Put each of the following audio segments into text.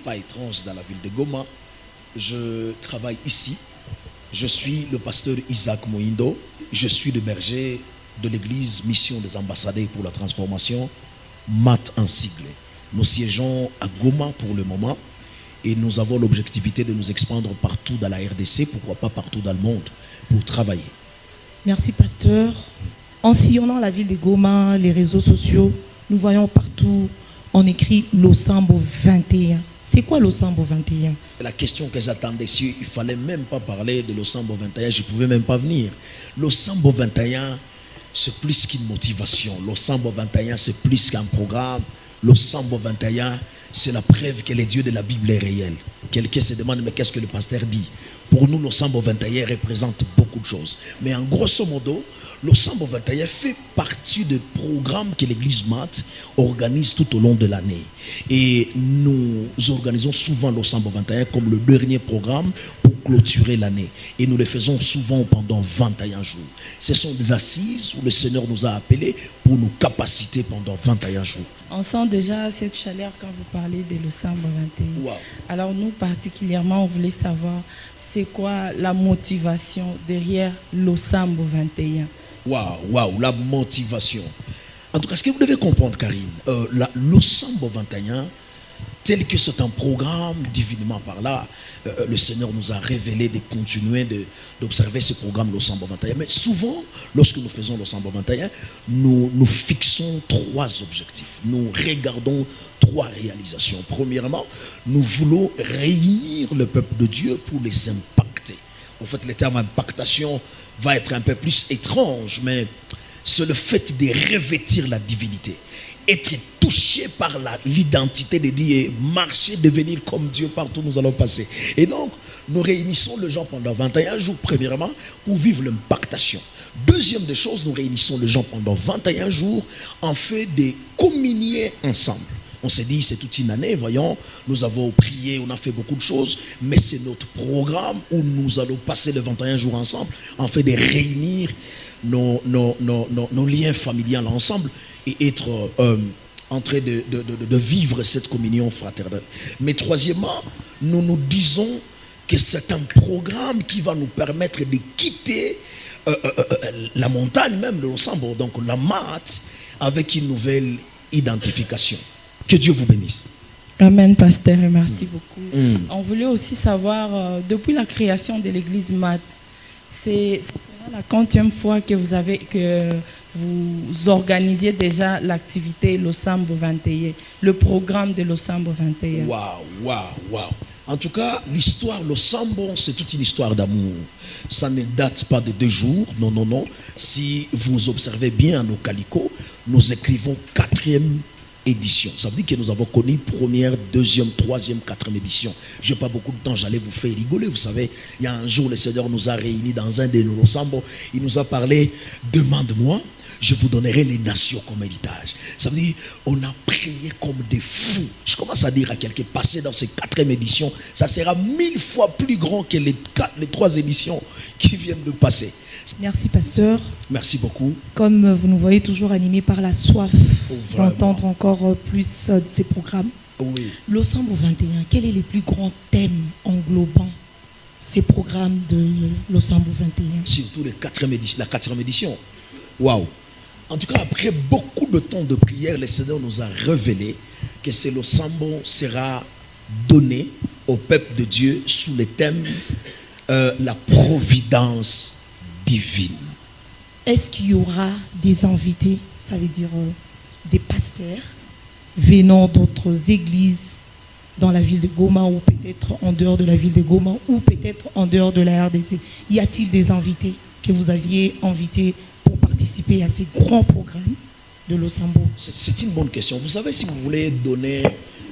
Pas étrange dans la ville de Goma. Je travaille ici. Je suis le pasteur Isaac Moindo. Je suis le berger de l'église Mission des Ambassadeurs pour la Transformation, MAT en sigle. Nous siégeons à Goma pour le moment et nous avons l'objectivité de nous expandre partout dans la RDC, pourquoi pas partout dans le monde, pour travailler. Merci pasteur. En sillonnant la ville de Goma, les réseaux sociaux, nous voyons partout, on écrit Losambo 21. C'est quoi Losambo 21? La question que j'attendais, si il ne fallait même pas parler de Losambo 21, je ne pouvais même pas venir. Losambo 21, c'est plus qu'une motivation. Losambo 21, c'est plus qu'un programme. Losambo 21, c'est la preuve que le Dieu de la Bible est réel. Quelqu'un se demande, mais qu'est-ce que le pasteur dit? Pour nous, Losambo 21 représente beaucoup de choses. Mais en grosso modo, Losambo 21 fait partie des programmes que l'église MAT organise tout au long de l'année. Et nous organisons souvent Losambo 21 comme le dernier programme pour clôturer l'année. Et nous le faisons souvent pendant 21 jours. Ce sont des assises où le Seigneur nous a appelés pour nous capaciter pendant 21 jours. On sent déjà cette chaleur quand vous parlez de Losambo 21. Wow. Alors nous particulièrement, on voulait savoir c'est quoi la motivation derrière Losambo 21. Waouh, la motivation. En tout cas, ce que vous devez comprendre, Karine, Losambo 21, tel que c'est un programme divinement par là, le Seigneur nous a révélé de continuer d'observer ce programme Losambo 21. Mais souvent, lorsque nous faisons Losambo 21, nous fixons trois objectifs. Nous regardons trois réalisations. Premièrement, nous voulons réunir le peuple de Dieu pour les impacter. En fait, le terme impactation va être un peu plus étrange, mais c'est le fait de revêtir la divinité, être touché par l'identité de Dieu et marcher, devenir comme Dieu partout où nous allons passer. Et donc, nous réunissons les gens pendant 21 jours, premièrement, pour vivre l'impactation. Deuxième des choses, nous réunissons les gens pendant 21 jours en fait de communier ensemble. On s'est dit, c'est toute une année, voyons, nous avons prié, on a fait beaucoup de choses, mais c'est notre programme où nous allons passer les 21 jours ensemble, en fait de réunir nos liens familiaux ensemble et être en train de vivre cette communion fraternelle. Mais troisièmement, nous nous disons que c'est un programme qui va nous permettre de quitter la montagne même de Losambo, donc la MAT, avec une nouvelle identification. Que Dieu vous bénisse. Amen, pasteur, et merci beaucoup. On voulait aussi savoir, depuis la création de l'église MAT, c'est la 40e fois que vous organisiez déjà l'activité Losambo 21, le programme de Losambo 21. Waouh. En tout cas, l'histoire Losambo, c'est toute une histoire d'amour. Ça ne date pas de 2 jours, non. Si vous observez bien nos calicots, nous écrivons 4e édition. Ça veut dire que nous avons connu première, deuxième, troisième, 4e édition. Je n'ai pas beaucoup de temps, j'allais vous faire rigoler. Vous savez, il y a un jour, le Seigneur nous a réunis dans un de nos Losambo. Il nous a parlé, demande-moi, je vous donnerai les nations comme héritage. Ça veut dire, on a prié comme des fous. Je commence à dire à quelqu'un, passer dans cette 4e édition, ça sera 1000 fois plus grand que les 3 éditions qui viennent de passer. Merci pasteur. Merci beaucoup. Comme vous nous voyez toujours animés par la soif d'entendre encore plus de ces programmes. Oui. Losambo 21, quel est le plus grand thème englobant ces programmes de Losambo 21? Surtout la 4e édition. Waouh. En tout cas, après beaucoup de temps de prière, le Seigneur nous a révélé que ce Losambo sera donné au peuple de Dieu sous le thème la providence divine. Est-ce qu'il y aura des invités, ça veut dire des pasteurs venant d'autres églises dans la ville de Goma ou peut-être en dehors de la ville de Goma ou peut-être en dehors de la RDC? Y a-t-il des invités que vous aviez invités pour participer à ces grands programmes de Losambo? C'est une bonne question. Vous savez, si vous voulez donner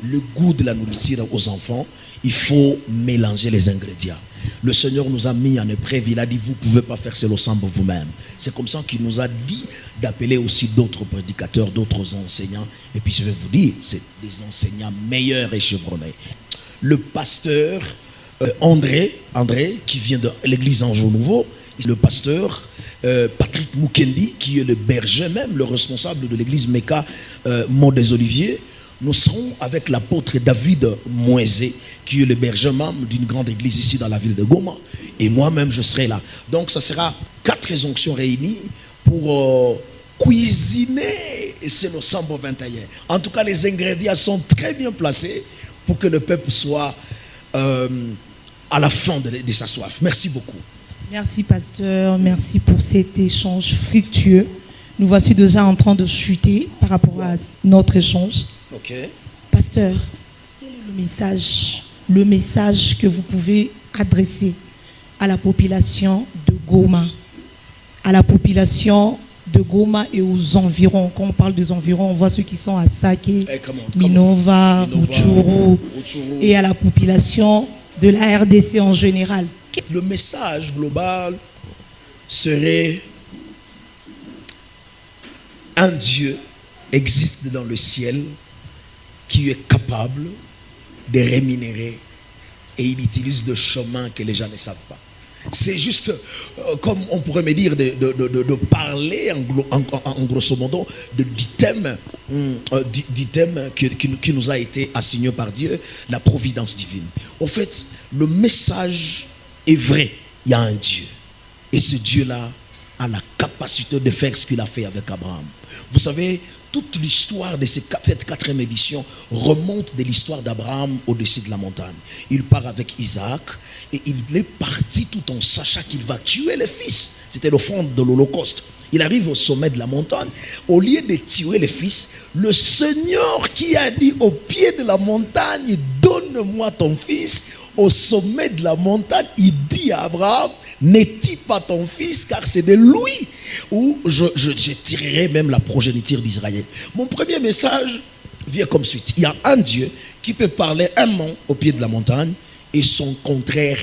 le goût de la nourriture aux enfants, il faut mélanger les ingrédients. Le Seigneur nous a mis en épreuve. Il a dit, vous ne pouvez pas faire ce Losambo vous-même. C'est comme ça qu'il nous a dit d'appeler aussi d'autres prédicateurs, d'autres enseignants. Et puis je vais vous dire, c'est des enseignants meilleurs et chevronnés. Le pasteur André, qui vient de l'église Anjou Nouveau, le pasteur Patrick Mukendi, qui est le berger même, le responsable de l'église Mecca Mont des Oliviers. nous serons avec l'apôtre David Moisé, qui est le berger membre d'une grande église ici dans la ville de Goma. Et moi-même, je serai là. Donc, ça sera 4 onctions réunies pour cuisiner ce Losambo 21. En tout cas, les ingrédients sont très bien placés pour que le peuple soit à la fin de sa soif. Merci beaucoup. Merci, pasteur. Merci pour cet échange fructueux. Nous voici déjà en train de chuter par rapport à notre échange. Ok. Pasteur, quel est le message que vous pouvez adresser à la population de Goma, à la population de Goma et aux environs? Quand on parle des environs, on voit ceux qui sont à Sake, Minova, Rutshuru, et à la population de la RDC en général. Le message global serait: un Dieu existe dans le ciel qui est capable de rémunérer, et il utilise des chemins que les gens ne savent pas. C'est juste, comme on pourrait me dire, de parler en grosso modo du thème qui nous a été assigné par Dieu, la providence divine. Au fait, le message est vrai, il y a un Dieu. Et ce Dieu-là a la capacité de faire ce qu'il a fait avec Abraham. Vous savez, toute l'histoire de cette 4e édition remonte de l'histoire d'Abraham au-dessus de la montagne. Il part avec Isaac et il est parti tout en sachant qu'il va tuer le fils. C'était l'offrande de l'Holocauste. Il arrive au sommet de la montagne. Au lieu de tuer le fils, le Seigneur qui a dit au pied de la montagne: donne-moi ton fils. Au sommet de la montagne, il dit à Abraham: n'est-il pas ton fils, car c'est de lui où je tirerai même la progéniture d'Israël. Mon premier message vient comme suite. Il y a un Dieu qui peut parler un mot au pied de la montagne et son contraire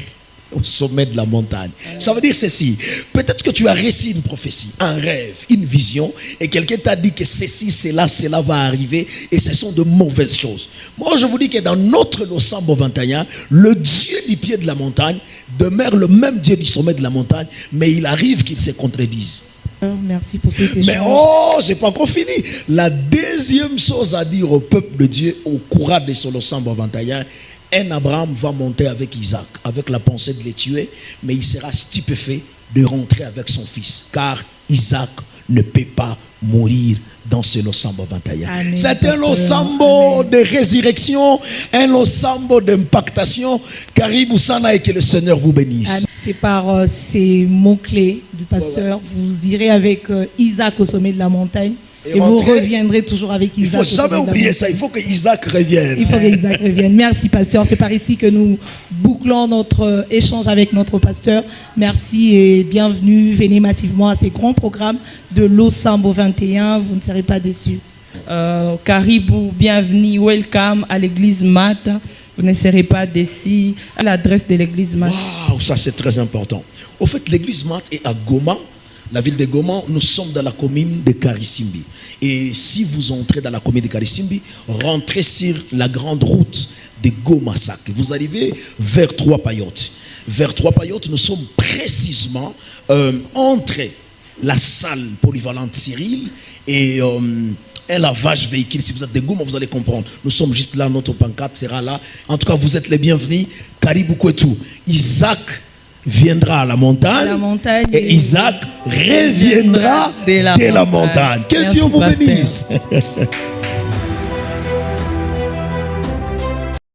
au sommet de la montagne. Ça veut dire ceci: peut-être que tu as reçu une prophétie, un rêve, une vision, et quelqu'un t'a dit que ceci, cela va arriver, et ce sont de mauvaises choses. Moi, je vous dis que dans notre Losambo 21, le Dieu du pied de la montagne demeure le même Dieu du sommet de la montagne, mais il arrive qu'il se contredise. Merci pour cet échange. Mais c'est pas encore fini. La deuxième chose à dire au peuple de Dieu au courant de ce Losambo 21, un Abraham va monter avec Isaac, avec la pensée de les tuer, mais il sera stupéfait de rentrer avec son fils, car Isaac ne peut pas mourir dans ce Losambo 21. Amen, c'est un Losambo de résurrection, un Losambo d'impactation. Caribou Sana, et que le Seigneur vous bénisse. Amen. C'est par ces mots-clés du pasteur, vous irez avec Isaac au sommet de la montagne. Et vous reviendrez toujours avec Isaac. Il ne faut jamais oublier ça. Il faut que Isaac revienne. Il faut que Isaac revienne. Merci, pasteur. C'est par ici que nous bouclons notre échange avec notre pasteur. Merci et bienvenue. Venez massivement à ces grands programmes de Losambo 21. Vous ne serez pas déçus. Caribou, bienvenue. Welcome à l'église Mat. Vous ne serez pas déçus. À l'adresse de l'église Mat. Waouh, ça c'est très important. Au fait, l'église Mat est à Goma. La ville de Goma, nous sommes dans la commune de Karisimbi. Et si vous entrez dans la commune de Karisimbi, rentrez sur la grande route de Goma-Sak. Vous arrivez vers Trois-Payottes. Vers Trois-Payottes, nous sommes précisément entre la salle polyvalente Cyril et un lavage véhicule. Si vous êtes de Goma, vous allez comprendre. Nous sommes juste là, notre pancarte sera là. En tout cas, vous êtes les bienvenus. Karibou Kwetu. Isaac viendra à la montagne, et Isaac reviendra de la montagne. Que Dieu vous bénisse.